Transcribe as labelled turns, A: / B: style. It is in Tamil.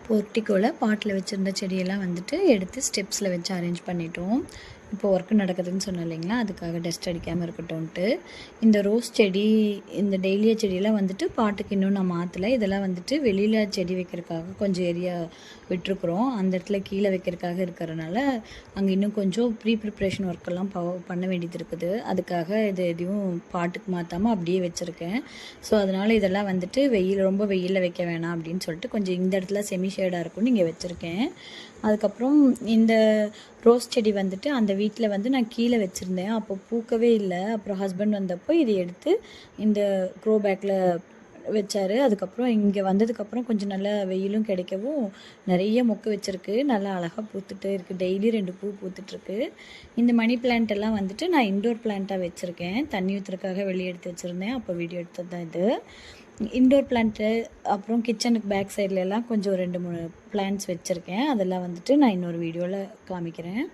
A: போர்ட்டிக்கோவில் பாட்டில் வச்சுருந்த செடியெல்லாம் வந்துட்டு எடுத்து ஸ்டெப்ஸில் வச்சு அரேஞ்ச் பண்ணிட்டோம். இப்போ ஒர்க்கு நடக்குதுன்னு சொன்னேன் இல்லைங்களா, அதுக்காக டஸ்ட் அடிக்காமல் இருக்கட்டும்ன்ட்டு. இந்த ரோஸ் செடி, இந்த டெய்லியா செடியெல்லாம் வந்துட்டு பாட்டுக்கு இன்னும் நான் மாற்றலை. இதெல்லாம் வந்துட்டு வெளியில் செடி வைக்கிறதுக்காக கொஞ்சம் ஏரியா விட்டுருக்குறோம். அந்த இடத்துல கீழே வைக்கிறதுக்காக இருக்கிறதுனால அங்கே இன்னும் கொஞ்சம் ப்ரிப்ரேஷன் ஒர்க்கெல்லாம் பண்ண வேண்டியது இருக்குது. அதுக்காக இது எதையும் பாட்டுக்கு மாற்றாமல் அப்படியே வச்சுருக்கேன். ஸோ அதனால் இதெல்லாம் வந்துட்டு ரொம்ப வெயிலில் வைக்க வேணாம் அப்படின்னு சொல்லிட்டு கொஞ்சம் இந்த இடத்துல செமி ஷேடாக இருக்கும்னு இங்கே வச்சுருக்கேன். அதுக்கப்புறம் இந்த ரோஸ் செடி வந்துட்டு அந்த வீட்டில் வந்து நான் கீழே வச்சுருந்தேன். அப்போ பூக்கவே இல்லை. அப்புறம் ஹஸ்பண்ட் வந்தப்போ இதை எடுத்து இந்த க்ரோ பேக்கில் வச்சார். அதுக்கப்புறம் இங்கே வந்ததுக்கப்புறம் கொஞ்சம் நல்லா வெயிலும் கிடைக்கவும் நிறைய மொக்கு வச்சுருக்கு. நல்லா அழகாக பூத்துட்டு இருக்குது. டெய்லி 2 பூ பூத்துட்ருக்கு. இந்த மணி பிளான்ட் எல்லாம் வந்துட்டு நான் இன்டோர் பிளான்ட்டாக வச்சுருக்கேன். தண்ணி ஊற்றுறதுக்காக வெளியே எடுத்து வச்சுருந்தேன். அப்போ வீடியோ எடுத்தது தான் இது. இன்டோர் பிளான்ட்டு அப்புறம் கிச்சனுக்கு பேக் சைட்லலாம் கொஞ்சம் 2-3 பிளான்ட்ஸ் வச்சுருக்கேன். அதெல்லாம் வந்துட்டு நான் இன்னொரு வீடியோவில் காமிக்கிறேன்.